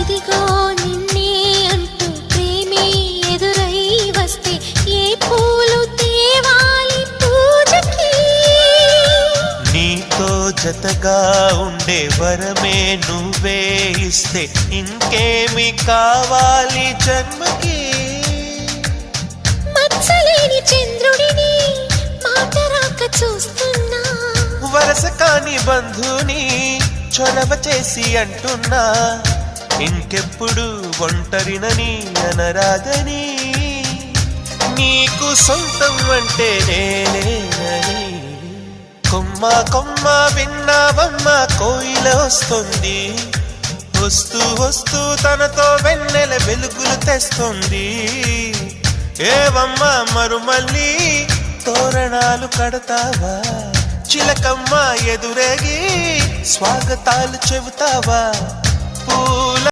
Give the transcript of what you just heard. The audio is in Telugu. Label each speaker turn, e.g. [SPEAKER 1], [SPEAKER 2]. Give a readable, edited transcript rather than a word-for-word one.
[SPEAKER 1] ఇదిగో నిన్నే అంటూ ప్రేమే ఎదురై వస్తే ఏ పూలు తేవాలి పూజకి?
[SPEAKER 2] నీతో జతగా ఉండే వరమే నువ్వే ఇస్తే ఇంకేమి కావాలి జన్మకి?
[SPEAKER 1] మచ్చలేని చంద్రుడిని మాట రాక చూస్తున్నా,
[SPEAKER 2] వరస కాని బంధుని చొరవ చేసి అంటున్నా, ఇంకెప్పుడు ఒంటరినని అనరాదని, నీకు సొంతం అంటే నేనేనని. కొమ్మ కొమ్మ విన్నావమ్మ కోయిల వస్తుంది, వస్తూ వస్తూ తనతో వెన్నెల వెలుగులు తెస్తుంది. ఏవమ్మ మరుమల్లి తోరణాలు కడతావా, చిలకమ్మ ఎదురేగి స్వాగతాలు చెబుతావా? పూల